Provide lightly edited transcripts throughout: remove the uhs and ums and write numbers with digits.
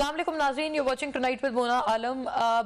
अस्सलाम वालेकुम नाज़रीन, you watching tonight with Mona Alam.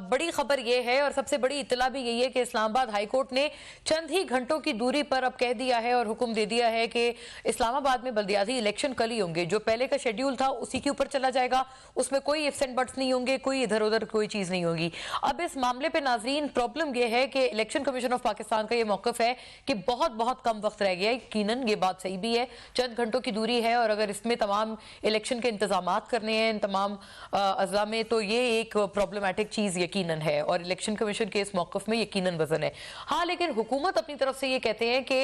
बड़ी खबर ये है और सबसे बड़ी इत्तला भी यही है कि इस्लामाबाद हाई कोर्ट ने चंद ही घंटों की दूरी पर अब कह दिया है और हुक्म दे दिया है कि इस्लामाबाद में बल्दियाती इलेक्शन कल ही होंगे। जो पहले का शेड्यूल था उसी के ऊपर चला जाएगा, उसमें कोई इफ्स एंड बट्स नहीं होंगे, कोई इधर उधर कोई चीज़ नहीं होगी। अब इस मामले पर नाज़रीन प्रॉब्लम यह है कि इलेक्शन कमीशन ऑफ पाकिस्तान का ये मौक़िफ़ है कि बहुत बहुत कम वक्त रह गया है। यकीनन ये बात सही भी है, चंद घंटों की दूरी है और अगर इसमें तमाम इलेक्शन के इंतजामात करने हैं तमाम अज़ला में, तो ये एक प्रॉब्लमेटिक चीज़ यकीनन है और इलेक्शन कमीशन के इस मौक़िफ़ में यकीनन वज़न है। हाँ, लेकिन हुकूमत अपनी तरफ से ये कहते हैं कि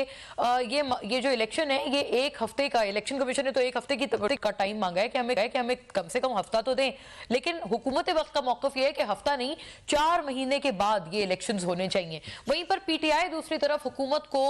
ये जो इलेक्शन है ये एक हफ्ते का, इलेक्शन कमीशन ने तो एक हफ्ते का टाइम मांगा है कि हमें कम से कम हफ्ता तो दें, लेकिन हुकूमत वक्त का मौक़िफ़ ये है कि हफ्ता नहीं 4 महीने के बाद ये इलेक्शन होने चाहिए। वहीं पर PTI दूसरी तरफ हुकूमत को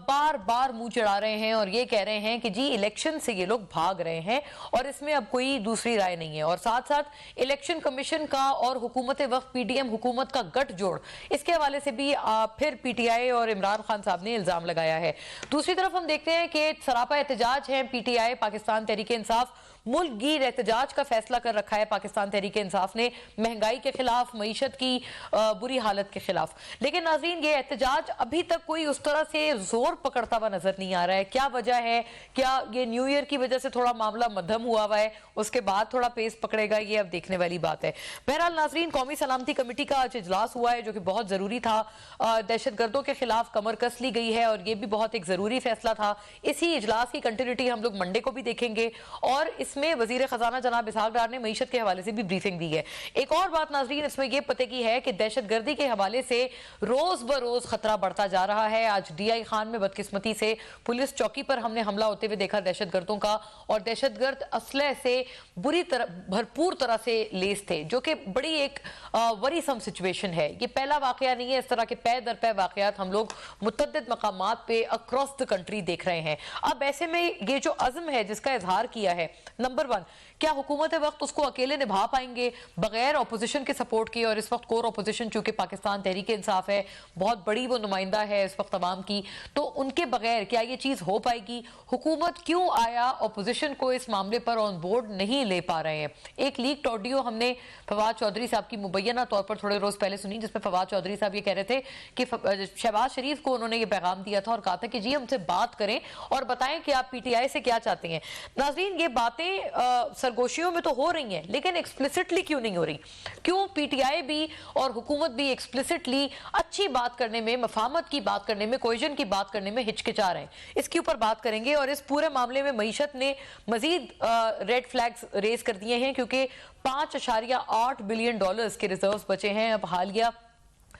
बार बार मुँह चढ़ा रहे हैं और ये कह रहे हैं कि जी इलेक्शन से ये लोग भाग रहे हैं और इसमें अब कोई दूसरी राय नहीं है। और साथ साथ इलेक्शन कमीशन का और हुकूमत वक्त PDM हुकूमत का गठजोड़, इसके हवाले से भी फिर PTI और इमरान खान साहब ने इल्जाम लगाया है। दूसरी तरफ हम देखते हैं कि सरापा एहतजाज है PTI, पाकिस्तान तहरीक इंसाफ मुल्क गिर एहतजाज का फैसला कर रखा है पाकिस्तान तहरीक इंसाफ ने, महंगाई के खिलाफ, मईशत की बुरी हालत के खिलाफ। लेकिन नाज़रीन ये एहतजाज अभी तक कोई उस तरह से जोर पकड़ता हुआ नजर नहीं आ रहा है। क्या वजह है? क्या ये न्यू ईयर की वजह से थोड़ा मामला मध्यम हुआ है, उसके बाद थोड़ा पेस पकड़ेगा, ये अब देखने वाली बात है। बहरहाल नाज़रीन, कौमी सलामती कमेटी का आज इजलास हुआ है जो कि बहुत जरूरी था। दहशत गर्दों के खिलाफ कमर कस ली गई है और ये भी बहुत एक जरूरी फैसला था। इसी इजलास की कंटिन्यूटी हम लोग मंडे को भी देखेंगे और इसमें वजीर खजाना जनाब इसहाक डार ने मईशत के हवाले से भी ब्रीफिंग दी है। एक और बात नाज़रीन इसमें यह पते की है कि दहशत गर्दी के हवाले से रोज ब रोज खतरा बढ़ता जा रहा है। आज DI खान में बदकिस्मती से पुलिस चौकी पर हमने हमला होते हुए देखा दहशत गर्दों का, और दहशत गर्द असलह से बुरी तरह भरपूर तरह से लेस थे, जो कि बड़ी एक वरीसम सिचुएशन है। ये पहला वाकया नहीं है, इस तरह के पै दर पै वाकयात हम लोग मुतअद्दिद मकामात पे अक्रॉस द कंट्री देख रहे हैं। अब ऐसे में ये जो अज़्म है जिसका इजहार किया है, नंबर 1, क्या हुकूमत वक्त उसको अकेले निभा पाएंगे बगैर अपोजिशन के सपोर्ट के? और इस वक्त कोर अपोजिशन चूंकि पाकिस्तान तहरीक इंसाफ है, बहुत बड़ी वो नुमाइंदा है इस वक्त तमाम की, तो उनके बगैर क्या ये चीज हो पाएगी? हुकूमत क्यों आया अपोजिशन को इस मामले पर ऑन बोर्ड नहीं ले पा रहे हैं? एक लीक्ड ऑडियो हमने फवाद चौधरी साहब की मुबैना तौर पर थोड़े रोज पहले सुनी, जिसमें फवाद चौधरी साहब ये कह रहे थे कि शहबाज शरीफ को उन्होंने ये पैगाम दिया था और कहा था कि जी हमसे बात करें और बताएं कि आप PTI से क्या चाहते हैं। नाज़रीन ये बातें सरगोशियों में तो हो रही हैं, लेकिन एक्सप्लिसिटली क्यों नहीं हो रही? क्यों PTI भी और हुकूमत भी एक्सप्लिसिटली अच्छी बात करने में, मफाहमत की बात करने में, कोहेजन की बात करने में हिचकिचा रहे हैं? इसके ऊपर बात करेंगे और इस पूरे मामले में मईशत ने मजीद रेड फ्लैग्स रेज कर दिए हैं क्योंकि $5.8 बिलियन के रिजर्व्स बचे हैं अब हालिया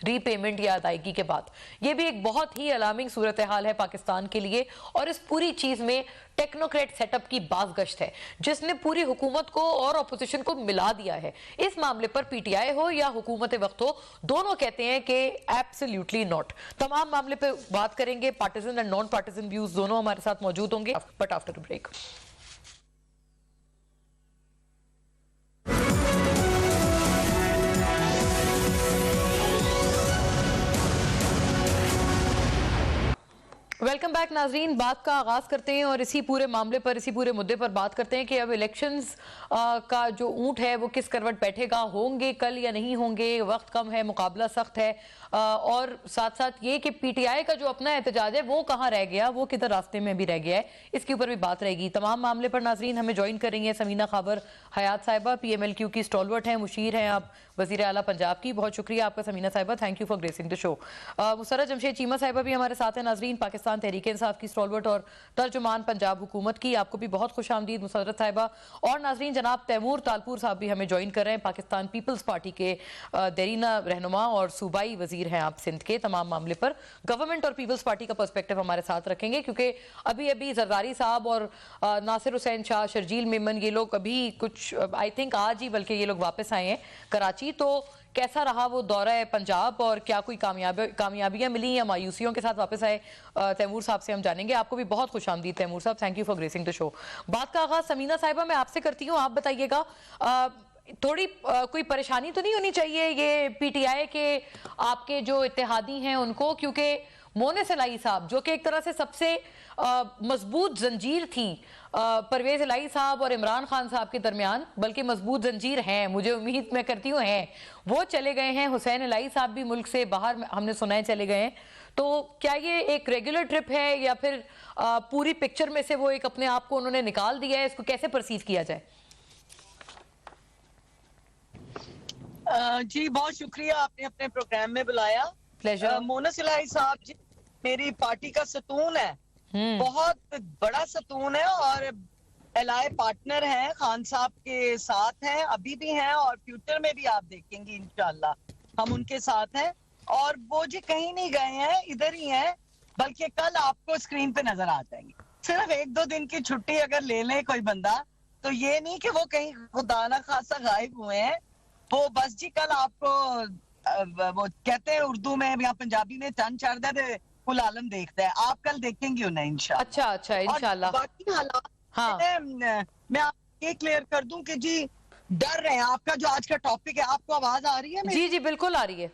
रीपेमेंट या अदायगी के बाद। यह भी एक बहुत ही अलार्मिंग सूरत हाल है पाकिस्तान के लिए और इस पूरी चीज में टेक्नोक्रेट सेटअप की बाज़गश्त है जिसने पूरी हुकूमत को और अपोजिशन को मिला दिया है। इस मामले पर PTI हो या हुकूमत वक्त हो, दोनों कहते हैं कि एब्सोल्युटली नॉट। तमाम मामले पे बात करेंगे, partisan and non partisan views दोनों हमारे साथ मौजूद होंगे, but after break. Welcome back नाजरीन, बात का आगाज करते हैं और इसी पूरे मामले पर, इसी पूरे मुद्दे पर बात करते हैं कि अब इलेक्शंस का जो ऊंट है वो किस करवट बैठेगा, होंगे कल या नहीं होंगे, वक्त कम है, मुकाबला सख्त है, और साथ साथ ये कि PTI का जो अपना एहतजाज है वो कहाँ रह गया, वो किधर रास्ते में भी रह गया है, इसके ऊपर भी बात रहेगी। तमाम मामले पर नाजरीन हमें ज्वाइन करेंगे समीना खाबर हयात साहिबा, PMLQ की स्टॉलवर्ट हैं, मुशीर हैं आप वजीर आला पंजाब की। बहुत शुक्रिया आपका समीना साहिबा, thank you for gracing the show. Musarrat Jamshed Cheema साहिबा भी हमारे साथ हैं नाजरीन, पाकिस्तान तहरीक इंसाफ की स्टॉलवर्ट और तर्जुमान पंजाब हुकूमत की, आपको भी बहुत खुश आमदीद मुसर्रत साहिबा। और नाजरीन जनाब तैमूर तालपुर साहब भी हमें ज्वाइन कर रहे हैं, पाकिस्तान पीपल्स पार्टी के देरीना रहनुमा और सूबाई वजीर हैं आप सिंध के। तमाम मामले पर गवर्नमेंट और पीपल्स पार्टी का पर्सपेक्टिव हमारे साथ रखेंगे क्योंकि अभी अभी जरदारी साहब और नासिर हुसैन शाह, शर्जील मेमन, ये लोग अभी कुछ आई थिंक आज ही बल्कि ये लोग वापस आए हैं कराची। तो कैसा रहा वो दौरा है पंजाब और क्या कोई कामयाबियां मिली या मायूसियों के साथ वापस आए, तैमूर साहब से हम जानेंगे। आपको भी बहुत खुश आमदीद तैमूर साहब, thank you for gracing the show. बात का आगाज समीना साहिबा मैं आपसे करती हूँ, आप बताइएगा थोड़ी कोई परेशानी तो नहीं होनी चाहिए ये PTI के आपके जो इत्तेहादी हैं उनको, क्योंकि मोनिस इलाही साहब, जो कि एक तरह से सबसे मजबूत जंजीर थी परवेज इलाही साहब और इमरान खान साहब के दरमियान, बल्कि मजबूत जंजीर हैं, मुझे उम्मीद मैं करती हूँ हैं, वो चले गए हैं। हुसैन इलाही साहब भी मुल्क से बाहर हमने सुना है चले गए हैं। तो क्या ये एक रेगुलर ट्रिप है या फिर पूरी पिक्चर में से वो एक अपने आप को उन्होंने निकाल दिया है? इसको कैसे परसीव किया जाए? जी बहुत शुक्रिया, आपने अपने प्रोग्राम में बुलाया। प्लेजर। मोनिस इलाही साहब जी मेरी पार्टी का सतून है, बहुत बड़ा सतून है और एलाए पार्टनर हैं, खान साहब के साथ हैं, अभी भी हैं और फ्यूचर में भी आप देखेंगे इंशाल्लाह हम उनके साथ हैं। और वो जी कहीं नहीं गए हैं, इधर ही हैं, बल्कि कल आपको स्क्रीन पे नजर आ जाएंगे। सिर्फ 1-2 दिन की छुट्टी अगर ले ले कोई बंदा, तो ये नहीं कि वो कहीं खुदा ना खासा गायब हुए हैं। वो बस जी कल आपको वो कहते हैं उर्दू में या पंजाबी में चंद चढ़ता है कुल आलम देखता है, आप कल देखेंगे उन्हें इंशाल्लाह। अच्छा इंशाल्लाह। बाकी हालात हाँ। मैं आपको ये क्लियर कर दूं कि जी डर रहे हैं। आपका जो आज का टॉपिक है, आपको आवाज आ रही है मेरी? जी बिल्कुल आ रही है।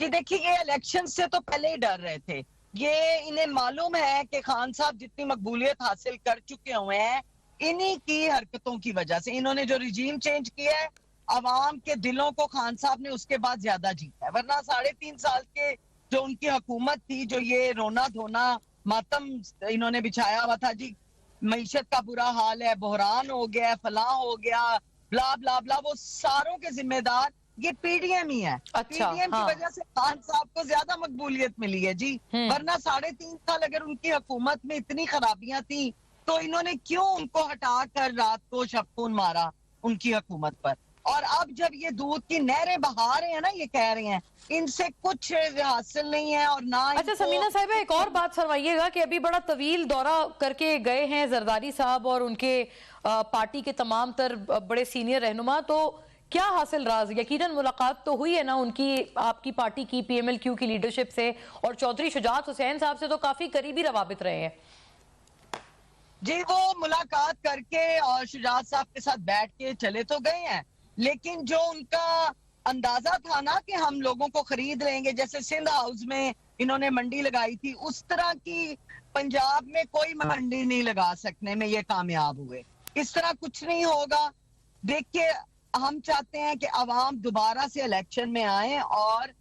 जी देखिए, ये इलेक्शन से तो पहले ही डर रहे थे। ये इन्हें मालूम है कि खान साहब जितनी मकबूलियत हासिल कर चुके हुए हैं इन्हीं की हरकतों की वजह से। इन्होंने जो रिजीम चेंज किया है, अवाम के दिलों को खान साहब ने उसके बाद ज्यादा जीता है। वरना 3.5 साल के जो उनकी हुकूमत थी, जो ये रोना धोना मातम इन्होंने बिछाया हुआ था जी, मईशत का बुरा हाल है, बहरान हो गया, फलां हो गया, ब्ला ब्ला ब्ला, वो सारों के जिम्मेदार ये पीडीएम ही है। अच्छा, पीडीएम की वजह से खान साहब को ज्यादा मकबूलियत मिली है जी। वरना 3.5 साल अगर उनकी हुकूमत में इतनी खराबियां थी तो इन्होंने क्यों उनको हटा कर रात को शबखून मारा उनकी हुकूमत पर। और अब जब ये दूध की नहरें बहा रहे हैं ना, ये कह रहे हैं इनसे कुछ हासिल नहीं है और ना। अच्छा समीना साहिबा, एक और बात फरमाइएगा कि अभी बड़ा तवील दौरा करके गए हैं जरदारी साहब और उनके पार्टी के तमाम तर बड़े सीनियर रहनुमा, तो क्या हासिल राज? यकीनन मुलाकात तो हुई है ना उनकी, आपकी पार्टी की पीएमएलक्यू की लीडरशिप से, और चौधरी शुजात हुसैन साहब से तो काफी करीबी रवाबित रहे हैं। जी वो मुलाकात करके और शुजात साहब के साथ बैठ के चले तो गए हैं, लेकिन जो उनका अंदाजा था ना कि हम लोगों को खरीद लेंगे, जैसे सिंध हाउस में इन्होंने मंडी लगाई थी, उस तरह की पंजाब में कोई मंडी नहीं लगा सकने में ये कामयाब हुए। इस तरह कुछ नहीं होगा। देखिए, हम चाहते हैं कि अवाम दोबारा से इलेक्शन में आए और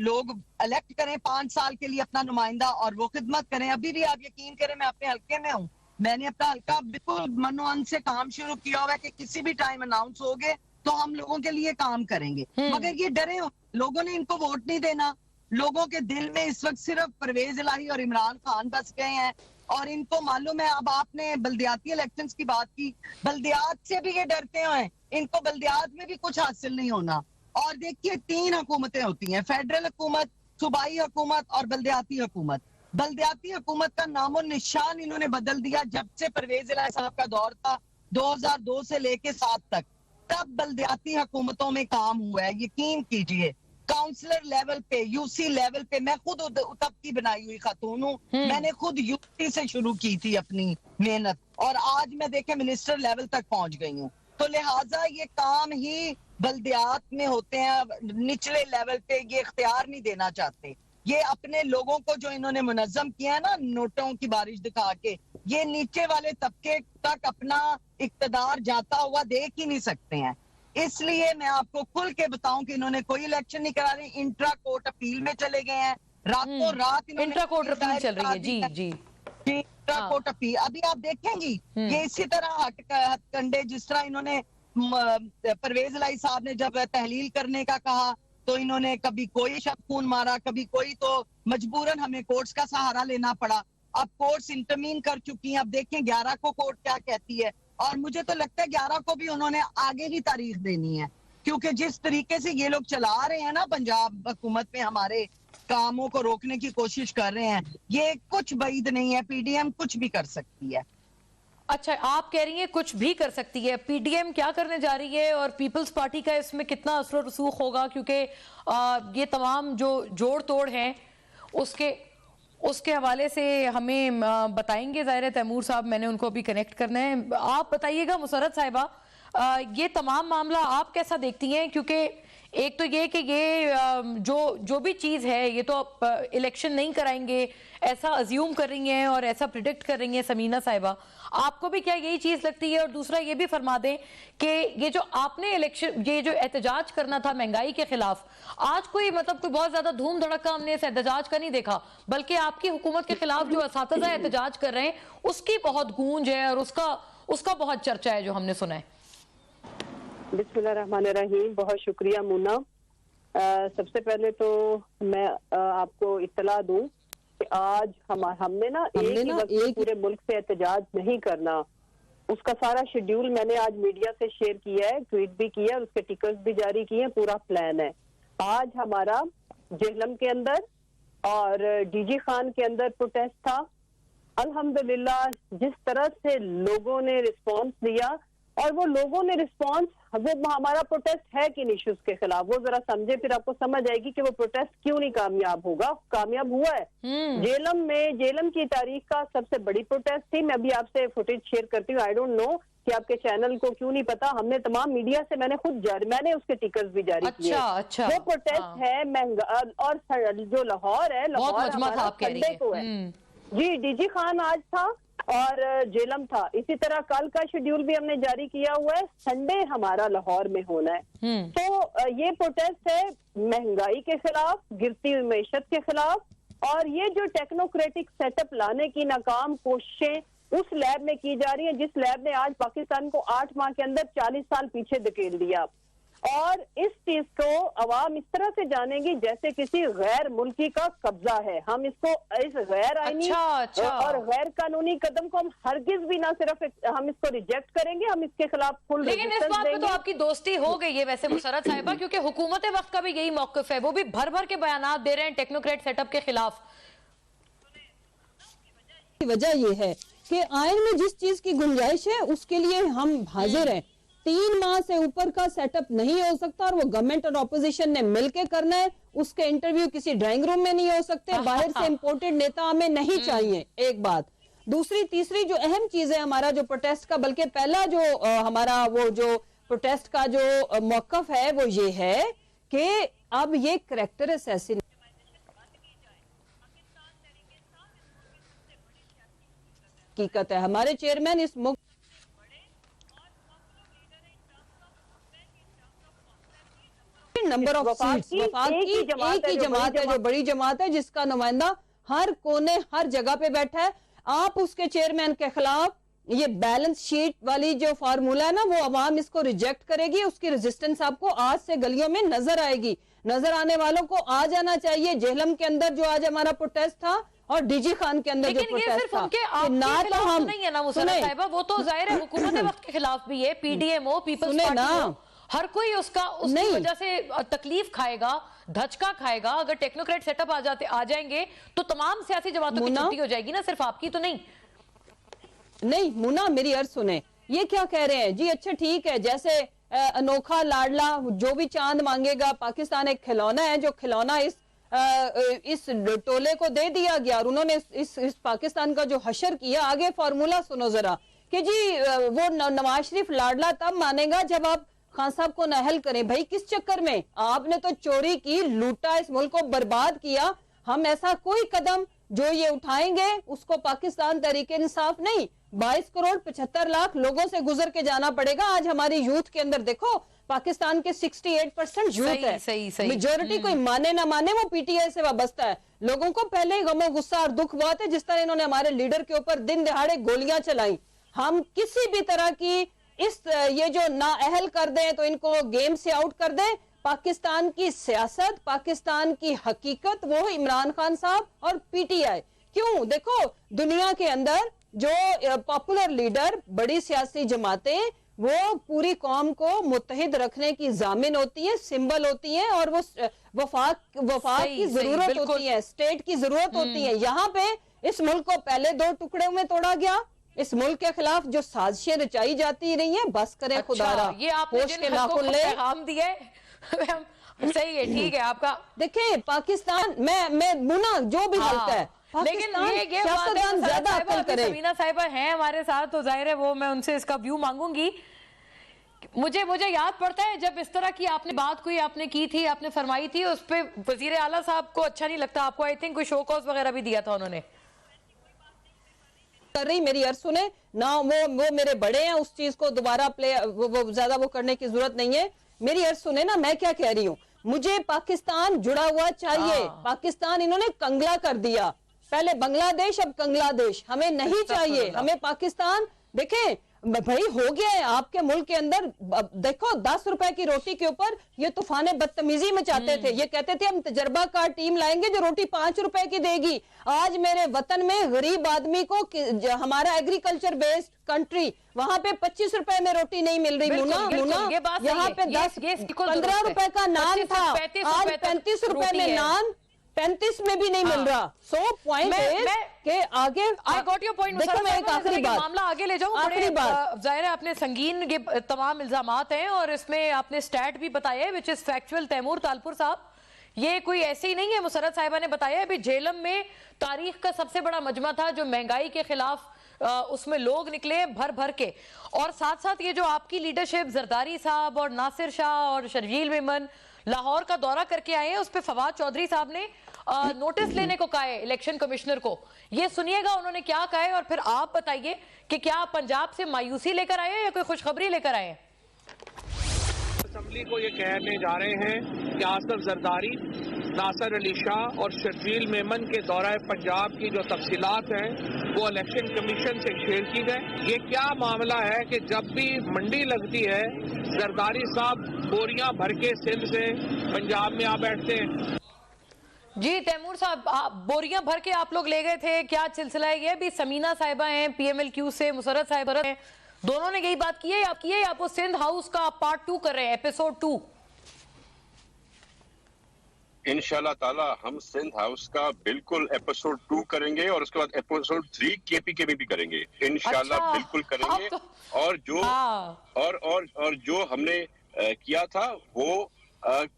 लोग इलेक्ट करें 5 साल के लिए अपना नुमाइंदा और वो खिदमत करें। अभी भी आप यकीन करें, मैं अपने हल्के में हूँ, मैंने अपना हल्का बिल्कुल मनोअन से काम शुरू किया हुआ है कि किसी भी टाइम अनाउंस हो गए तो हम लोगों के लिए काम करेंगे। मगर ये डरे हो, लोगों ने इनको वोट नहीं देना। लोगों के दिल में इस वक्त सिर्फ परवेज इलाही और इमरान खान बस गए हैं और इनको मालूम है। अब आपने बल्दियाती इलेक्शंस की बात की, बल्दियात से भी ये डरते हैं, इनको बल्दियात में भी कुछ हासिल नहीं होना। और देखिए 3 हुकूमतें होती हैं, फेडरल हुकूमत, सूबाई हुकूमत और बल्दियाती हुकूमत। बल्दियाती हुकूमत का नामो निशान इन्होंने बदल दिया जब से परवेज इलाही साहब का दौर था 2002 से लेके 7 तक, तब बल्दियाती हुकूमतों में काम हुआ है। यकीन कीजिए, काउंसलर लेवल पे, यूसी लेवल पे, मैं खुद तब की बनाई हुई खातून हूँ, मैंने खुद यूसी से शुरू की थी अपनी मेहनत और आज मैं देखे मिनिस्टर लेवल तक पहुंच गई हूँ। तो लिहाजा ये काम ही बल्दियात में होते हैं, निचले लेवल पे ये इख्तियार नहीं देना चाहते। ये अपने लोगों को जो इन्होंने मुनज़्ज़म किया है ना, नोटों की बारिश दिखा के, ये नीचे वाले तबके तक अपना इक्तदार जाता हुआ देख ही नहीं सकते हैं। इसलिए मैं आपको खुल के बताऊं कि इन्होंने कोई इलेक्शन नहीं करा रहे, इंट्रा कोर्ट अपील में चले गए हैं, रातों रात इंट्रा कोर्ट अपील चल रही है। जी इंट्रा कोर्ट अपील अभी आप देखेंगी ये इसी तरह हथकंडे, जिस तरह इन्होंने परवेज इलाही साहब ने जब तहलील करने का कहा तो इन्होंने कभी कोई शबखून मारा, कभी कोई, तो मजबूरन हमें कोर्ट्स का सहारा लेना पड़ा। अब कोर्ट्स इंटरमीन कर चुकी हैं। अब देखें 11 को कोर्ट क्या कहती है, और मुझे तो लगता है 11 को भी उन्होंने आगे ही तारीख देनी है, क्योंकि जिस तरीके से ये लोग चला रहे हैं ना पंजाब हुकूमत में, हमारे कामों को रोकने की कोशिश कर रहे हैं, ये कुछ बैद नहीं है, पीडीएम कुछ भी कर सकती है। अच्छा, आप कह रही हैं कुछ भी कर सकती है, पीडीएम क्या करने जा रही है और पीपल्स पार्टी का इसमें कितना असर और रसूख होगा? क्योंकि ये तमाम जो जोड़ तोड़ हैं उसके हवाले से हमें बताएंगे ज़ाहिर है तैमूर साहब, मैंने उनको अभी कनेक्ट करना है। आप बताइएगा मुसर्रत साहिबा, ये तमाम मामला आप कैसा देखती हैं? क्योंकि ایک تو یہ کہ یہ جو بھی چیز ہے یہ تو آپ الیکشن نہیں کرائیں گے ایسا ازیوم کر رہی ہیں اور ایسا پریڈکٹ کر رہی ہیں سمینہ صاحبہ، آپ کو بھی کیا یہی چیز لگتی ہے؟ اور دوسرا یہ بھی فرما دیں کہ یہ جو آپ نے یہ جو احتجاج کرنا تھا مہنگائی کے خلاف، آج کوئی بہت زیادہ دھوم دھڑکا ہم نے اس احتجاج کا نہیں دیکھا، بلکہ آپ کی حکومت کے خلاف جو اساتذہ احتجاج کر رہے ہیں اس کی بہت گونج ہے اور اس کا بہت چرچا ہے جو ہم نے سنا ہے۔ بسم اللہ الرحمن الرحیم، بہت شکریہ مونا۔ سب سے پہلے تو میں آپ کو اطلاع دوں کہ آج ہم نے نا ایک ہی وقت پورے ملک سے احتجاج نہیں کرنا، اس کا سارا شیڈیول میں نے آج میڈیا سے شیئر کیا ہے، ٹویٹ بھی کیا اور اس کے ٹکٹس بھی جاری کیے ہیں، پورا پلان ہے۔ آج ہمارا جہلم کے اندر اور ڈی جی خان کے اندر پروٹیسٹ تھا۔ الحمدللہ جس طرح سے لوگوں نے رسپانس دیا، اور وہ لوگوں نے رسپانس، وہ ہمارا پروٹیسٹ ہے کن ایشوز کے خلاف، وہ ذرا سمجھے، پھر آپ کو سمجھ آئے گی کہ وہ پروٹیسٹ کیوں نہیں کامیاب ہوگا۔ کامیاب ہوا ہے۔ جیلم کی تاریخ کا سب سے بڑی پروٹیسٹ تھی۔ میں ابھی آپ سے فوٹیج شیئر کرتی ہوں، آئی ڈونٹ نو کہ آپ کے چینل کو کیوں نہیں پتا، ہم نے تمام میڈیا سے میں نے اس کے ٹکٹس بھی جاری کیے۔ وہ پروٹیسٹ ہے اور جو لاہور ہے، لاہور ہمارا سنڈے کو ہے۔ جی، ڈی جی خان آج تھا اور جیلم تھا، اسی طرح کل کا شیڈیول بھی ہم نے جاری کیا ہوا ہے، سنڈے ہمارا لاہور میں ہونا ہے۔ تو یہ پروٹیسٹ ہے مہنگائی کے خلاف، گرتی ہوئی معیشت کے خلاف، اور یہ جو ٹیکنوکریٹک سیٹ اپ لانے کی ناکام کوششیں اس لیب میں کی جا رہی ہیں جس لیب نے آج پاکستان کو 8 ماہ کے اندر 40 سال پیچھے دھکیل دیا، اور اس چیز کو عوام اس طرح سے جانیں گی جیسے کسی غیر ملکی کا قبضہ ہے۔ ہم اس کو، اس غیر آئینی اور غیر قانونی قدم کو ہم ہرگز بھی، نہ صرف ہم اس کو ریجیکٹ کریں گے، ہم اس کے خلاف فل لیکن اس بات پہ تو آپ کی دوستی ہو گئی ہے ویسے مسرت صاحبہ، کیونکہ حکومت وقت کا بھی یہی موقف ہے، وہ بھی بھر بھر کے بیانات دے رہے ہیں ٹیکنوکریٹ سیٹ اپ کے خلاف۔ وجہ یہ ہے کہ آئین میں جس چیز کی گنجائش ہے اس کے لیے ہم حاضر ہیں۔ 3 ماہ سے اوپر کا سیٹ اپ نہیں ہو سکتا، اور وہ گورنمنٹ اور اپوزیشن نے مل کے کرنا ہے، اس کے انٹرویو کسی ڈرائنگ روم میں نہیں ہو سکتے، باہر سے امپورٹڈ نیتا ہمیں نہیں چاہیے، ایک بات۔ دوسری تیسری جو اہم چیز ہے ہمارا جو پروٹیسٹ کا، بلکہ پہلا جو ہمارا وہ جو پروٹیسٹ کا جو موقف ہے وہ یہ ہے کہ اب یہ کریکٹر اسیسن حقیقت ہے۔ ہمارے چیئرمین اس نمبر آف سیٹس وفاق کی ایک ہی جماعت ہے جو بڑی جماعت ہے، جس کا نمائندہ ہر کونے ہر جگہ پہ بیٹھا ہے۔ آپ اس کے چیئرمین کے خلاف یہ بیلنس شیٹ والی جو فارمولا ہے نا، وہ عوام اس کو ریجیکٹ کرے گی، اس کی ریزسٹنس آپ کو آج سے گلیوں میں نظر آئے گی۔ نظر آنے والوں کو آ جانا چاہیے جہلم کے اندر جو آج ہمارا پروٹیسٹ تھا، اور ڈی جی خان کے اندر جو پروٹیسٹ تھا۔ لیکن یہ صرف ان کے آپ کے خلاف نہیں ہے نا مسرت صاحبہ، وہ تو ظاہر ہے حکومت وقت کے خلاف بھی ہے، پی ڈی ایم ہو، پیپلز پارٹی ہو، ہر کوئی اس کی وجہ سے تکلیف کھائے گا، دھچکا کھائے گا۔ اگر ٹیکنوکریٹ سیٹ اپ آ جائیں گے تو تمام سیاسی جماعتوں کی چھٹی ہو جائے گی نا، صرف آپ کی تو نہیں۔ نہیں مونا، میری عرض سنیں، یہ کیا کہہ رہے ہیں جی؟ اچھا ٹھیک ہے، جیسے انوکھا لاڈلا جو بھی چاند مانگے گا، پاکستان ایک کھلونا ہے، جو کھلونا اس ٹولے کو دے دیا گیا، اور انہوں نے اس پاکستان کا جو حشر کیا۔ آگے فارمولا سنو ذرا کہ جی وہ نواز شریف لاڈلا تب مانے گا جب آپ خان صاحب کو نااہل کریں۔ بھائی کس چکر میں؟ آپ نے تو چوری کی، لوٹا، اس ملک کو برباد کیا۔ ہم ایسا کوئی قدم جو یہ اٹھائیں گے اس کو پاکستان تحریک انصاف نہیں، 22 کروڑ 75 لاکھ لوگوں سے گزر کے جانا پڑے گا۔ آج ہماری یوتھ کے اندر دیکھو، پاکستان کے 68% یوتھ ہے، میجورٹی کوئی مانے نہ مانے وہ پی ٹی آئی سے وابستہ ہے۔ لوگوں کو پہلے ہی غم و غصہ اور دکھ بہت ہے، جس طرح انہوں نے ہمارے لیڈر کے اوپر دن دہاڑے گولیاں چلائیں۔ ہم کسی بھی طرح کی یہ جو نااہل کر دیں تو ان کو گیم سے آؤٹ کر دیں۔ پاکستان کی سیاست، پاکستان کی حقیقت، وہ عمران خان صاحب اور پی ٹی آئی۔ کیوں؟ دیکھو دنیا کے اندر جو پاپولر لیڈر، بڑی سیاسی جماعتیں، وہ پوری قوم کو متحد رکھنے کی ضامن ہوتی ہیں، سمبل ہوتی ہیں، اور وہ وفاق کی ضرورت ہوتی ہے، اسٹیٹ کی ضرورت ہوتی ہے۔ یہاں پہ اس ملک کو پہلے 2 ٹکڑوں میں توڑا گیا۔ اس ملک کے خلاف جو سازشیں رچائی جاتی رہی ہیں، بس کریں خدا را، یہ آپ نے جن حقوں کو پیغام دیا ہے صحیح ہے، ٹھیک ہے آپ کا۔ دیکھیں پاکستان میں مونا جو بھی غلط ہے، لیکن یہ زیادہ عقل کرے۔ سمینہ صاحبہ ہیں ہمارے ساتھ، تو ظاہر ہے وہ میں ان سے اس کا ویو مانگوں گی مجھے یاد پڑتا ہے جب اس طرح کی آپ نے بات کوئی آپ نے کی تھی، آپ نے فرمائی تھی، اس پہ وزیر اعلیٰ صاحب کو اچھا نہیں لگتا آپ کو، آئی تھنک کوئی شو کاز وغیرہ بھی دیا تھا انہوں نے. کر رہی میری عرض سنیں نہ، وہ میرے بڑے ہیں، اس چیز کو دوبارہ وہ زیادہ وہ کرنے کی ضرورت نہیں ہے. میری عرض سنیں نا، میں کیا کہہ رہی ہوں، مجھے پاکستان جڑا ہوا چاہیے. پاکستان انہوں نے کنگلا کر دیا، پہلے بنگلہ دیش اب کنگلا دیش. ہمیں نہیں چاہیے، ہمیں پاکستان. دیکھیں بھائی ہو گیا ہے آپ کے ملک کے اندر، دیکھو 10 روپے کی روٹی کے اوپر یہ طوفان بدتمیزی مچاتے تھے، یہ کہتے تھے ہم تجربہ کار ٹیم لائیں گے جو روٹی 5 روپے کی دے گی. آج میرے وطن میں غریب آدمی کو، ہمارا ایگریکلچر بیسڈ کنٹری، وہاں پہ 25 روپے میں روٹی نہیں مل رہی. مونا یہاں پہ 15 روپے کا نان تھا، آج 35 روپے میں نان 35 میں بھی نہیں مل رہا. سو پوائنٹ کہ آگے دیکھو میں ایک آخری بات معاملہ آگے لے جاؤں. آخری بات ظاہر ہے آپ نے سنگین یہ تمام الزامات ہیں اور اس میں آپ نے سٹیٹ بھی بتایا ہے وچ از فیکچول. تیمور تالپور صاحب یہ کوئی ایسے ہی نہیں ہے، مسرت صاحبہ نے بتایا ہے بھی جیلم میں تاریخ کا سب سے بڑا مجمع تھا جو مہنگائی کے خلاف اس میں لوگ نکلے بھر کے. اور ساتھ ساتھ یہ جو آپ کی لیڈرشپ زرداری صاحب اور ناصر شاہ اور شرجیل میمن لاہور کا دورہ کر کے آئے ہیں، اس پہ فواد چودھری صاحب نے نوٹس لینے کو کہا ہے الیکشن کمشنر کو. یہ سنیے گا انہوں نے کیا کہا ہے اور پھر آپ بتائیے کہ کیا پنجاب سے مایوسی لے کر آئے ہیں یا کوئی خوشخبری لے کر آئے ہیں. اسمبلی کو یہ کہنے جا رہے ہیں کہ آصف زرداری، ناصر علی شاہ اور شرجیل میمن کے دورہ پنجاب کی جو تفصیلات ہیں وہ الیکشن کمیشن سے شیئر کی گئے. یہ کیا معاملہ ہے کہ جب بھی منڈی لگتی ہے زرداری صاحب بوریاں بھر کے سندھ سے پنجاب میں آ بیٹھتے ہیں؟ جی تیمور صاحب بوریاں بھر کے آپ لوگ لے گئے تھے، کیا سلسلہ ہے یہ؟ بھی سمینہ صاحبہ ہیں پی ایم ایل کیو سے، مسرت صاحبہ ہیں، دونوں نے یہی بات کی ہے یا آپ وہ سندھ ہاؤس کا پارٹ 2 کر رہے ہیں، ایپیسوڈ 2؟ انشاءاللہ تعالی ہم سندھ ہاؤس کا بالکل ایپیسوڈ 2 کریں گے اور اس کے بعد ایپیسوڈ 3 کے پی کے میں بھی کریں گے انشاءاللہ. بالکل کریں گے. اور جو ہم نے کیا تھا وہ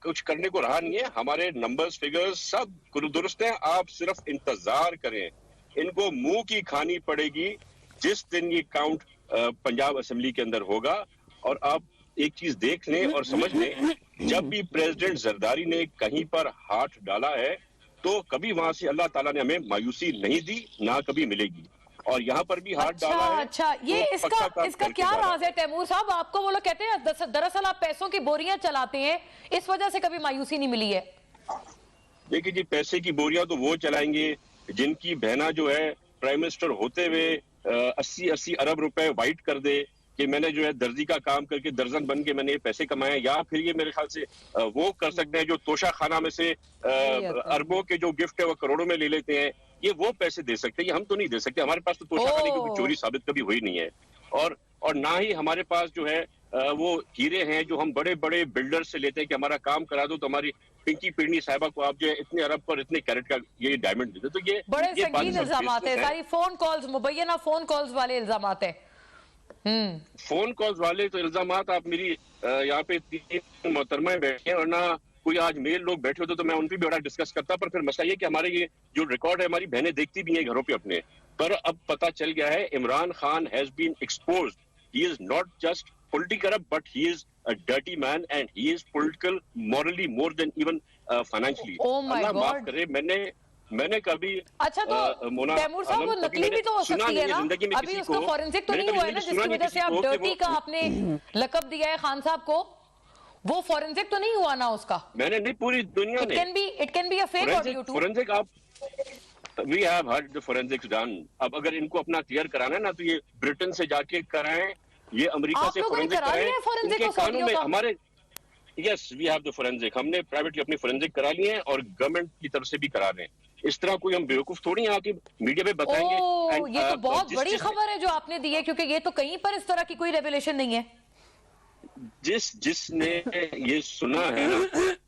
کچھ کرنے کو رہا نہیں ہے. ہمارے نمبرز فگرز سب درست ہیں، آپ صرف انتظار کریں. ان کو منہ کی کھانی پڑے گی جس دن یہ کاؤنٹ پنجاب اسمبلی کے اندر ہوگا. اور آپ ایک چیز دیکھ لیں اور سمجھ لیں، جب بھی پریزیڈنٹ زرداری نے کہیں پر ہاتھ ڈالا ہے تو کبھی وہاں سے اللہ تعالیٰ نے ہمیں مایوسی نہیں دی، نہ کبھی ملے گی. اور یہاں پر بھی ہاتھ ڈالا ہے. اچھا یہ اس کا کیا راز ہے تیمور صاحب؟ آپ کو وہ لوگ کہتے ہیں دراصل آپ پیسوں کی بوریاں چلاتے ہیں، اس وجہ سے کبھی مایوسی نہیں ملی ہے. دیکھیں جی، پیسے کی بوریاں تو وہ چلائیں گے جن کی بہنا جو ہے پرائم منسٹر ہوتے ہوئے 80 ارب روپے وائٹ کر دے کہ میں نے جو ہے درزی کا کام کر کے درزن بن کے میں نے یہ پیسے کمائے. یا پھر یہ میرے خیال سے وہ کر سکتے ہیں جو توشہ خانہ میں سے اربوں کے جو گفٹ ہے وہ کروڑوں میں لے لیتے ہیں، یہ وہ پیسے دے سکتے ہیں، یہ ہم تو نہیں دے سکتے. ہمارے پاس تو توشہ خانے کی کوئی چوری ثابت کبھی ہوئی نہیں ہے. اور نہ ہی ہمارے پاس جو ہے وہ ہیرے ہیں جو ہم بڑے بڑے بلڈر سے لیتے ہیں کہ ہمارا کام کرا دو تو ہماری پنکی پیڑنی صاحبہ کو آپ جو ہے اتنے ارب پر اتنے کیرٹ کا یہ ڈائمنڈ دیتے. تو یہ بڑے سنگین الزامات ہیں، ساری فون کالز، مبینہ فون کالز والے الزامات ہیں. فون کالز والے تو الزامات آپ میری یہاں پہ 3 محترمہ بیٹھے ہیں، ورنہ کوئی آج میل لوگ بیٹھے ہوتے تو میں ان پہ بھی بڑا ڈسکس کرتا. پر پھر مسئلہ یہ کہ ہمارے یہ جو ریکارڈ ہے ہماری بہنیں دیکھتی بھی ہیں گھروں پہ اپنے. پر اب پتہ چل گیا ہے Imran Khan has been exposed. He is not just politically corrupt, but he is a dirty man and he is political morally more than even financially. Oh my God. اللہ معاف کرے، میں نے کبھی اچھا تو تیمور صاحب وہ نقلی بھی تو ہو سکتی ہے نا، ابھی اس کو فورنسک تو نہیں ہوا ہے نا جس کی وجہ سے آپ ڈرٹی کا آپ نے لقب دیا ہے خان صاحب کو، وہ فورنسک تو نہیں ہوا نا اس کا؟ میں نے نہیں، پوری دنیا نے. It can be a fake on YouTube. Forensic آپ we have had the forensics done. اب اگر ان کو اپنا کلیئر کرانا ہے نا تو یہ برٹن سے جا کے کرائیں، یہ امریکہ سے فورنسک کرائیں. ان کے قانون میں ہمارے یس وی ہیو دا فورنسک، ہم نے پرائیویٹلی اپنی فورنسک کرا لی ہیں اور گورنمنٹ کی طرف سے بھی کرا رہے ہیں. اس طرح کوئی ہم بیوقوف تھوڑی ہیں آ کے میڈیا پہ بتائیں گے. یہ تو بہت بڑی خبر ہے جو آپ نے دی ہے، کیونکہ یہ تو کہیں پر اس طرح کی کوئی ریویلیشن نہیں ہے. جس نے یہ سنا ہے نا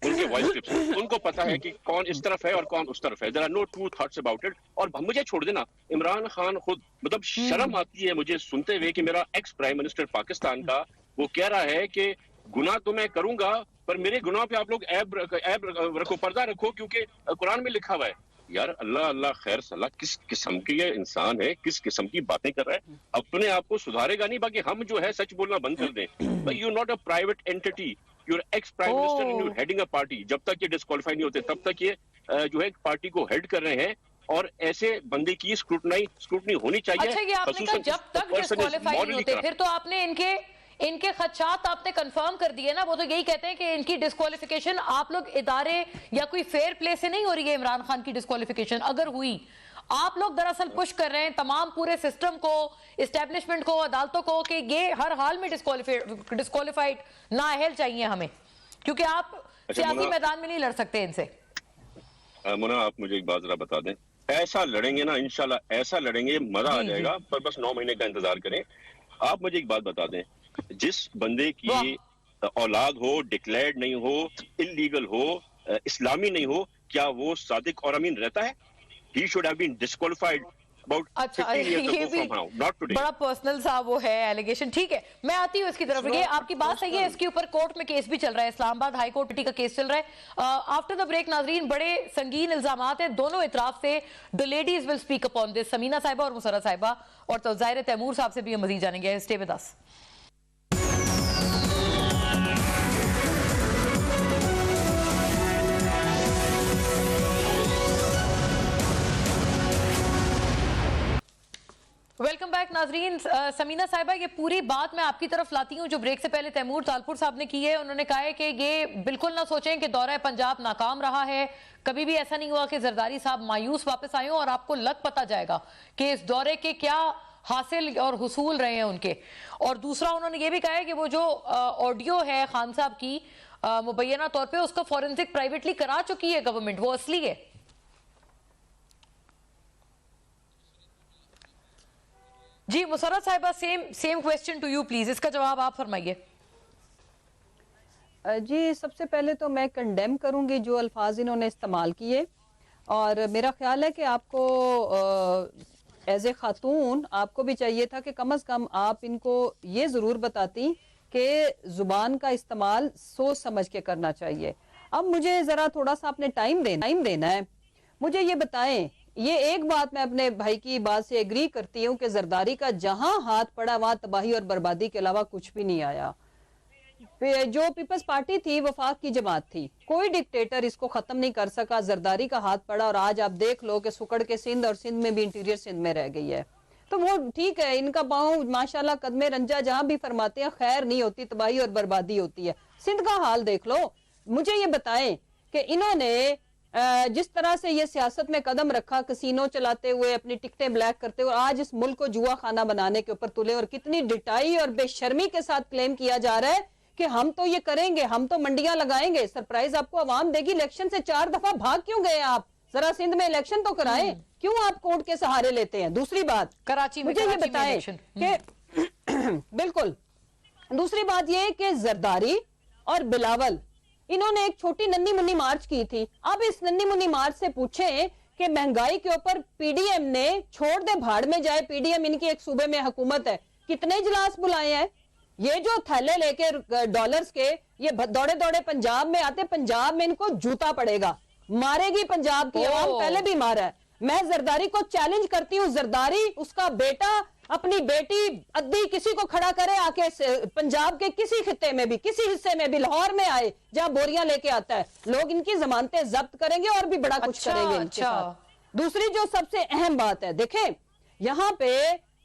ان کے وائس کلپس، ان کو پتا ہے کہ کون اس طرف ہے اور کون اس طرف ہے. there are no two thoughts about it. اور مجھے چھوڑ دینا، عمران خان خود مطلب شرم آتی ہے مجھے سنتے ہوئے کہ میرا ایکس پرائم منسٹر پاکستان کا وہ کہہ رہا ہے کہ گناہ تو میں کروں گا پر میرے گناہ پہ آپ لوگ عیب رکھو، پردہ رکھو، کیونکہ قرآن میں لکھا ہوا ہے यार अल्लाह अल्लाह खैर सलाह, किस किस्म की ये इंसान है, किस किस्म की बातें कर रहा है, अपने आप को सुधारेगा नहीं, बाकी हम जो है सच बोलना बंद कर दें। You not a private entity, your ex prime minister and you heading a party. जब तक ये डिस्क्वालीफाई नहीं होते तब तक ये जो है पार्टी को हेड कर रहे हैं, और ऐसे बंदे की स्क्रूटनी होनी चाहिए। अच्छा, ये आपने कहा जब तक डिस्क्वालीफाई नहीं होते, फिर तो आपने इनके खदशात आपने कंफर्म कर दिए ना। वो तो यही कहते हैं कि इनकी डिस्क्वालिफिकेशन आप लोग इदारे या कोई फेयर प्ले से नहीं हो रही है। इमरान खान की डिस्क्वालिफिकेशन अगर हुई, आप लोग दरअसल पुश कर रहे हैं तमाम पूरे सिस्टम को, इस्टेब्लिशमेंट को, अदालतों को कि ये हर हाल में डिस्क्वालिफाइड नाअहल चाहिए हमें, क्योंकि आप सियासी मैदान में नहीं लड़ सकते इनसे। मुना, आप मुझे एक बात जरा बता दें, ऐसा लड़ेंगे ना इंशाल्लाह, ऐसा लड़ेंगे, मजा आ जाएगा, पर बस 9 महीने का इंतजार करें। आप मुझे एक बात बता दें, जिस बंदे की औलाद हो, डिक्लेयर्ड नहीं हो, इलीगल हो, इस्लामी नहीं हो, क्या वो सादिक और अमीन रहता है? He should have been disqualified about 15 years ago from now, not today. बड़ा पर्सनल सा वो है एलिगेशन। ठीक है, मैं आती हूँ इसकी तरफ। ये आपकी बात सही है, इसके ऊपर कोर्ट में केस भी चल रहा है, इस्लामाबाद हाई कोर्ट का केस चल रहा है। आफ्टर द ब्रेक नाजरीन, बड़े संगीन इल्जामात हैं दोनों इतराफ से। The ladies will speak upon this, Samina साहिबा और मुसर्रत साहिबा, और तो ज़ाहिर तैमूर साहब से भी हम मजीद जानेंगे। Stay with us. Welcome back नाजरीन। समीना साहिबा, ये पूरी बात मैं आपकी तरफ लाती हूँ जो ब्रेक से पहले तैमूर तालपुर साहब ने की है। उन्होंने कहा है कि ये बिल्कुल ना सोचें कि दौरा पंजाब नाकाम रहा है, कभी भी ऐसा नहीं हुआ कि जरदारी साहब मायूस वापस आए हों, और आपको लग पता जाएगा कि इस दौरे के क्या हासिल और हुसूल रहे हैं उनके। और दूसरा, उन्होंने ये भी कहा है कि वो जो ऑडियो है खान साहब की मुबैना तौर पर उसका फॉरेंसिक प्राइवेटली करा चुकी है गवर्नमेंट, वो असली है। जी मुसर्रत साहिबा, same question to you please, इसका जवाब आप फरमाइए। जी, सबसे पहले तो मैं कंडेम करूंगी जो अल्फाज इन्होंने इस्तेमाल किए, और मेरा ख्याल है कि आपको एज ए खातून आपको भी चाहिए था कि कम से कम आप इनको ये ज़रूर बताती कि ज़ुबान का इस्तेमाल सोच समझ के करना चाहिए। अब मुझे ज़रा थोड़ा सा आपने टाइम देना है। मुझे ये बताएं, ये एक बात मैं अपने भाई की बात से एग्री करती हूँ कि जरदारी का जहां हाथ पड़ा वहां तबाही और बर्बादी के अलावा कुछ भी नहीं आया। जो पीपल्स पार्टी थी वफाक की जमात थी, कोई डिक्टेटर इसको खत्म नहीं कर सका। जरदारी का हाथ पड़ा और आज आप देख लो कि सुकड़ के सिंध, और सिंध में भी इंटीरियर सिंध में रह गई है। तो वो ठीक है, इनका पाँव माशाल्लाह कदमे रंजा जहां भी फरमाते हैं, खैर नहीं होती, तबाही और बर्बादी होती है। सिंध का हाल देख लो। मुझे ये बताएं कि इन्होंने जिस तरह से ये सियासत में कदम रखा, कसीनो चलाते हुए, अपनी टिकटें ब्लैक करते हुए, आज इस मुल्क को जुआ खाना बनाने के ऊपर तुले, और कितनी डिटाई और बेशर्मी के साथ क्लेम किया जा रहा है कि हम तो ये करेंगे, हम तो मंडियां लगाएंगे। सरप्राइज आपको आवाम देगी। इलेक्शन से 4 दफा भाग क्यों गए आप? जरा सिंध में इलेक्शन तो कराएं, क्यों आप कोर्ट के सहारे लेते हैं? दूसरी बात, कराची में मुझे ये बताएं कि बिल्कुल दूसरी बात ये कि जरदारी और बिलावल, इन्होंने एक छोटी नन्ही मुन्नी मार्च की थी। अब इस नन्ही मुन्नी मार्च से पूछें कि महंगाई के ऊपर पीडीएम ने, छोड़ दे भाड़ में जाए, पीडीएम इनकी एक सूबे में हुकूमत है, कितने इजलास बुलाए हैं? ये जो थैले लेके डॉलर्स के ये दौड़े दौड़े पंजाब में आते, पंजाब में इनको जूता पड़ेगा, मारेगी पंजाब की आवाम, पहले भी मारा है। मैं जरदारी को चैलेंज करती हूँ, जरदारी उसका बेटा अपनी बेटी अद्दी किसी को खड़ा करे, आके पंजाब के किसी खित्ते में भी, किसी हिस्से में भी, लाहौर में आए जहां बोरियां लेके आता है, लोग इनकी जमानतें जब्त करेंगे और भी बड़ा कुछ करेंगे इनके साथ। दूसरी जो सबसे अहम बात है, देखें यहाँ पे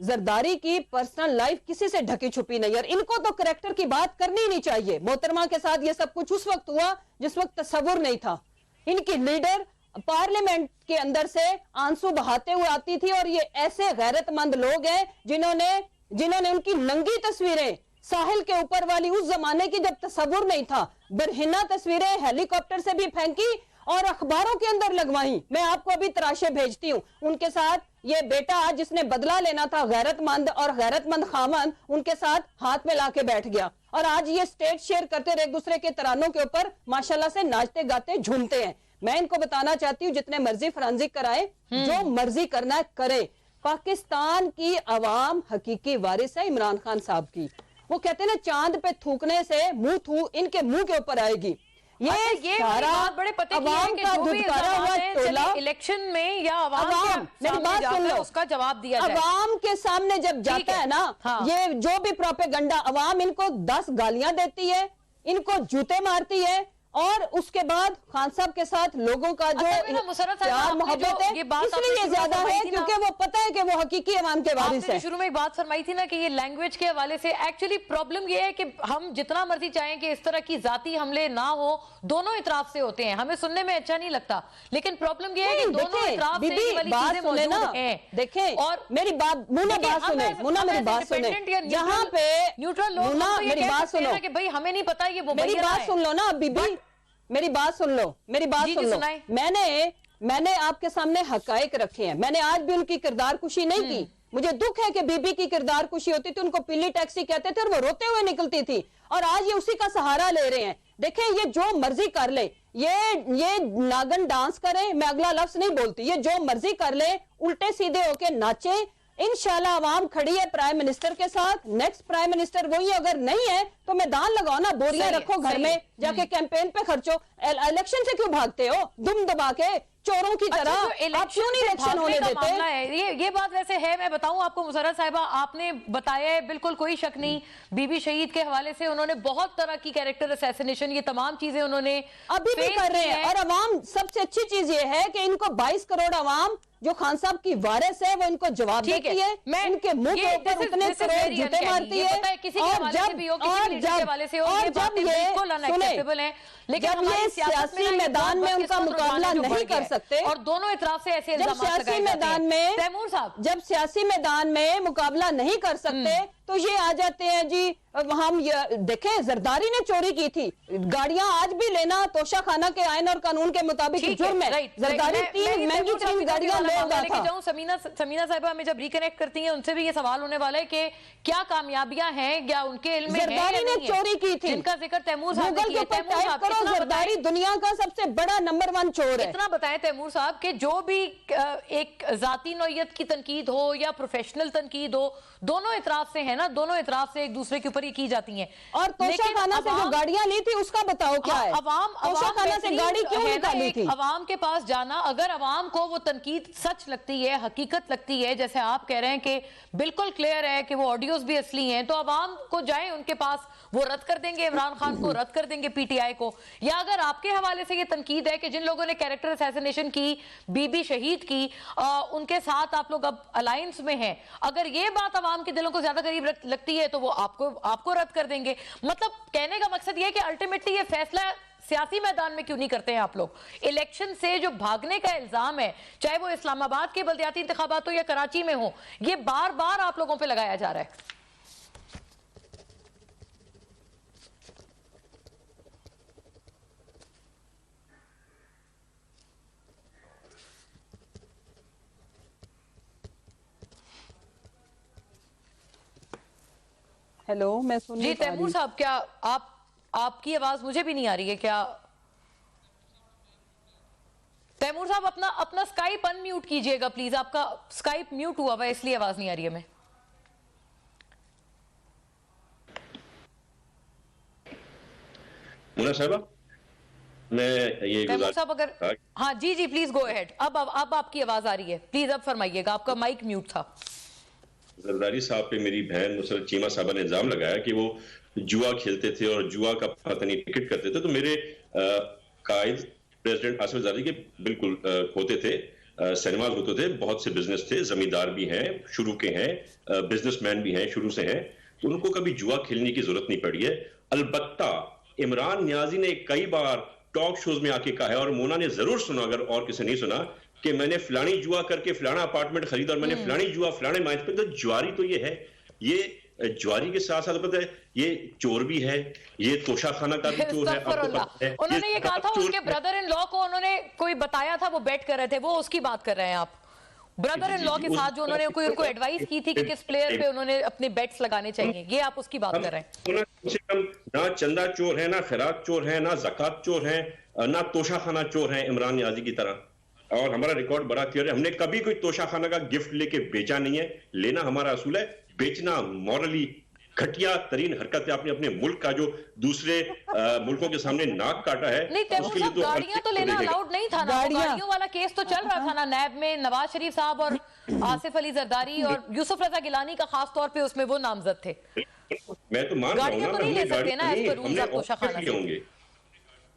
जरदारी की पर्सनल लाइफ किसी से ढकी छुपी नहीं, और इनको तो करैक्टर की बात करनी नहीं चाहिए। मोहतरमा के साथ ये सब कुछ उस वक्त हुआ जिस वक्त तस्वुर नहीं था। इनकी लीडर पार्लियामेंट के अंदर से आंसू बहाते हुए आती थी, और ये ऐसे गैरतमंद लोग हैं जिन्होंने उनकी नंगी तस्वीरें साहिल के ऊपर वाली उस जमाने की जब तस्वुर नहीं था, बरहिना तस्वीरें हेलीकॉप्टर से भी फेंकी और अखबारों के अंदर लगवाई। मैं आपको अभी तराशे भेजती हूँ। उनके साथ ये बेटा आज जिसने बदला लेना था, गैरतमंद और गैरतमंद खामन, उनके साथ हाथ में लाके बैठ गया, और आज ये स्टेज शेयर करते और एक दूसरे के तरानों के ऊपर माशाल्लाह से नाचते गाते झूमते हैं। मैं इनको बताना चाहती हूँ, जितने मर्जी फॉरेंसिक कराए, जो मर्जी करना है करे। पाकिस्तान की आवाम हकीकी वारिस है इमरान खान साहब की। वो कहते हैं ना, चांद पे थूकने से मुंह इनके मुंह के ऊपर आएगी। ये बात बड़े पते की है कि जो भी इल्जामात हैं, चलिए इलेक्शन में या अवाम मेरी बात सुन लो, उसका जवाब दिया जाए। अवाम के सामने जब जाता है ना, ये जो भी प्रोपेगेंडा, अवाम इनको 10 गालियां देती है, इनको जूते मारती है, और उसके बाद खान साहब के साथ लोगों का जो प्यार मोहब्बत है इसलिए ज्यादा है क्योंकि वो पता है कि वो हकीकी अवाम के वारिस है। शुरू में एक बात फरमाई थी ना कि ये लैंग्वेज के हवाले से एक्चुअली प्रॉब्लम ये है कि हम जितना मर्जी चाहें कि इस तरह की जाती हमले ना हो, दोनों इतराफ से होते हैं, हमें सुनने में अच्छा नहीं लगता, लेकिन प्रॉब्लम ये है कि दोनों इतराफ से ये वाली चीजें मौजूद हैं। देखें, और मेरी बात मुन्ना बात सुने, मुन्ना मेरी बात सुने, जहाँ पे न्यूट्रल लोग मेरी बात सुनो कि भाई हमें नहीं पता ये वो, मेरी बात सुन लो ना बीबी, मेरी बात सुन लो, मेरी बात सुन लो। मैंने आपके सामने हकायक रखे हैं, मैंने आज भी उनकी किरदार कुशी नहीं की। मुझे दुख है कि बीबी की किरदार कुशी होती थी, उनको पीली टैक्सी कहते थे और वो रोते हुए निकलती थी, और आज ये उसी का सहारा ले रहे हैं। देखें, ये जो मर्जी कर ले, ये नागन डांस करे, मैं अगला लफ्ज नहीं बोलती, ये जो मर्जी कर ले, उल्टे सीधे होके नाचे, इंशाल्लाह आवाम खड़ी है प्राइम मिनिस्टर के साथ। नेक्स्ट प्राइम मिनिस्टर वही, अगर नहीं है तो मैदान लगाओ ना, बोरियां रखो घर में, जाके कैंपेन पे खर्चो। इलेक्शन से क्यों भागते हो दुम दबा के चोरों की तरह? आप क्यों नहीं इलेक्शन होने देते? ये बात वैसे है, मैं बताऊं आपको मुसर्रत साहिबा, आपने बताया है, बिल्कुल कोई शक नहीं, बीबी शहीद के हवाले से उन्होंने बहुत तरह की कैरेक्टर असैसिनेशन, ये तमाम चीजें उन्होंने अभी भी कर रहे हैं। और अवाम, सबसे अच्छी चीज ये है कि इनको 22 करोड़ अवाम जो खान साहब की वारिस है वो इनको जवाब देती है, इनके मुंह के ऊपर उतने करोड़ जूते मारती है। और जब ये सियासी मैदान में उनका मुकाबला नहीं कर सकते, और दोनों इतराफ से ऐसे सियासी मैदान में, तैमूर साहब जब सियासी मैदान में मुकाबला नहीं कर सकते तो ये आ जाते हैं जी, हम देखें जरदारी ने चोरी की थी, गाड़ियां आज भी लेना तोशा खाना के आयन और कानून के मुताबिक जुर्म है। जरदारी 3 महंगी 3 गाड़ियां ले उड़ा था। समीना साहिबा हमें जब रिकनेक्ट करती हैं, उनसे भी ये सवाल होने वाला है कि क्या कामयाबियां हैं या उनके इल्म में है? जरदारी ने चोरी की थी, जिनका जिक्र तैमूर साहब ने किया। टाइप करो, जरदारी दुनिया का सबसे बड़ा नंबर 1 चोर है। इतना बताएं तैमूर साहब कि जो भी एक जाती नौयत की तनकीद हो या प्रोफेशनल तनकीद हो, दोनों इतराफ से है ना, दोनों इतराफ से एक दूसरे के ऊपर ही की जाती हैं। और तोशा खाना से जो गाड़ियां ली थी उसका बताओ क्या है? तोशा खाना से गाड़ी क्यों निकाली थी? अवाम के पास जाना, अगर अवाम को वो तनकीद सच लगती है, हकीकत लगती है, जैसे आप कह रहे हैं कि बिल्कुल क्लियर है कि वो ऑडियोज भी असली हैं, तो अवाम को जाए उनके पास, वो रद्द कर देंगे इमरान खान को, रद्द कर देंगे पीटीआई को। या अगर आपके हवाले से ये तनकीद है कि जिन लोगों ने कैरेक्टर असैसिनेशन की, बीबी शहीद की, उनके साथ आप लोग अब अलायंस में हैं, अगर ये बात अवाम के दिलों को ज्यादा करीब लगती है तो वो आपको रद्द कर देंगे। मतलब कहने का मकसद ये है कि अल्टीमेटली ये फैसला सियासी मैदान में क्यों नहीं करते हैं आप लोग? इलेक्शन से जो भागने का इल्जाम है, चाहे वो इस्लामाबाद के बल्दियाती इंतखाबात हो या कराची में हो, ये बार बार आप लोगों पे लगाया जा रहा है। हेलो, मैं सुन जी तैमूर साहब, क्या आपकी आवाज मुझे भी नहीं आ रही है क्या? तैमूर साहब अपना स्काइप अनम्यूट कीजिएगा प्लीज, आपका स्काइप म्यूट हुआ हुआ है इसलिए आवाज नहीं आ रही है। मैं मुन्ना साहबा, मैं ये तैमूर साहब अगर हाँ जी प्लीज गो अहेड। अब आपकी आवाज आ रही है, प्लीज अब फरमाइएगा, आपका माइक म्यूट था। जरदारी साहब पे मेरी बहन नुसरत चीमा साहबा ने इल्जाम लगाया कि वो जुआ खेलते थे और जुआ का पता नहीं टिकट करते थे। तो मेरे कायद प्रेसिडेंट आसिफ जरदारी के बिल्कुल होते थे, सिनेमाज होते थे, बहुत से बिजनेस थे, जमींदार भी हैं, शुरू के हैं, बिजनेसमैन भी हैं, शुरू से हैं, तो उनको कभी जुआ खेलने की जरूरत नहीं पड़ी है। अलबत्ता इमरान नियाजी ने कई बार टॉक शोज में आके कहा है, और मोना ने जरूर सुना अगर और किसी नहीं सुना, कि मैंने फलानी जुआ करके फलाना अपार्टमेंट खरीदा और मैंने फलानी जुआ फलाने मैच पे। तो ज्वारी तो ये है, ये ज्वारी के साथ साथ पता है ये चोर भी है, ये तोशा खाना का भी चोर है। उन्होंने ये कहा था उनके ब्रदर इन लॉ को उन्होंने कोई बताया था, वो बेट कर रहे थे, वो उसकी बात कर रहे हैं आप? ब्रदर इन लॉ के साथ जो उन्होंने कोई उनको एडवाइस की थी कि किस प्लेयर पे उन्होंने अपने बेट्स लगाने चाहिए, ये आप उसकी बात कर रहे हैं? कम से कम ना चंदा चोर है, ना खैरात चोर है, ना ज़कात चोर है, ना तोशा खाना चोर है इमरान नियाजी की तरह। और हमारा रिकॉर्ड बड़ा क्लियर है, हमने कभी कोई तोशा खाना का गिफ्ट लेके बेचा नहीं है। लेना हमारा असूल है, बेचना मॉरली घटिया तरीन हरकत है। आपने अपने मुल्क का जो दूसरे मुल्कों के सामने नाक काटा है, नहीं तैमूर उसके लिए साहब गाड़ियां तो लेना अलाउड नहीं था ना, गाड़ियों वाला केस तो चल रहा था ना नैब में, नवाज शरीफ साहब और आसिफ अली जरदारी और यूसुफ रजा गिलानी का खास तौर पे उसमें वो नामजद थे। मैं तो मान रहा हूं गाड़ियां तो नहीं ले सकते ना एज पर रूल्स आपको शखाना से।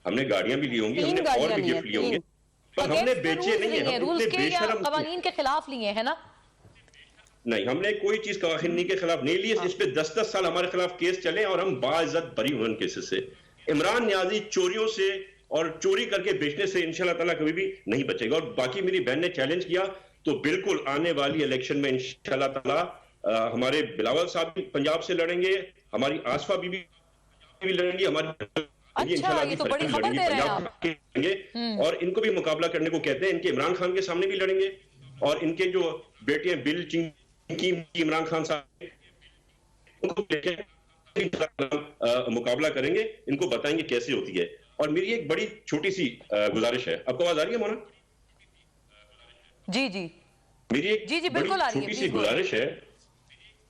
हमने गाड़ियां भी ली होंगी, हमने और भी गिफ्ट लिए होंगे, पर हमने बेचे नहीं है, रूल्स के या कवानीन के खिलाफ लिए है ना। नहीं, हमने कोई चीज कवानीन के खिलाफ नहीं ली। इस पे 10-10 साल हमारे खिलाफ केस चले और हम बाइज्जत बरी हुए उन केसेस से। इमरान नियाजी चोरियों से और चोरी करके बेचने से इंशाल्लाह ताला कभी भी नहीं बचेगा। और बाकी मेरी बहन ने चैलेंज किया तो बिल्कुल आने वाली इलेक्शन में इंशाल्लाह ताला हमारे बिलावल साहब भी पंजाब से लड़ेंगे, हमारी आसफा बीबी भी लड़ेंगी, हमारी अच्छा, ये तो बड़ी खबर दे रहे हैं आप। और इनको भी मुकाबला करने को कहते हैं। इनके इमरान खान के सामने भी लड़ेंगे और इनके जो बेटे हैं बिल चिंकी इमरान खान साहब, उनको मुकाबला करेंगे, इनको बताएंगे कैसे होती है। और मेरी एक बड़ी छोटी सी गुजारिश है, आपको आवाज आ रही है मोना? जी जी, मेरी एक बड़ी छोटी सी गुजारिश है,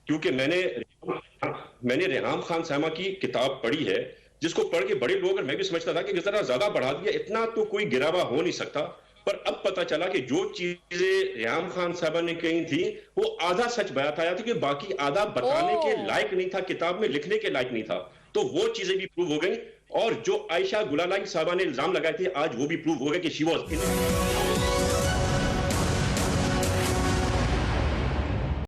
क्योंकि मैंने रेहाम खान साहमा की किताब पढ़ी है, जिसको पढ़ के बड़े लोग, और मैं भी समझता था कि जरा ज्यादा बढ़ा दिया, इतना तो कोई गिरावा हो नहीं सकता। पर अब पता चला कि जो चीजें रेहाम खान साहबा ने कही थी वो आधा सच बयात आया था, कि बाकी आधा बताने के लायक नहीं था, किताब में लिखने के लायक नहीं था। तो वो चीजें भी प्रूव हो गई, और जो आयशा गुलालाई साहबा ने इल्जाम लगाए थे आज वो भी प्रूव हो गए कि शी वाज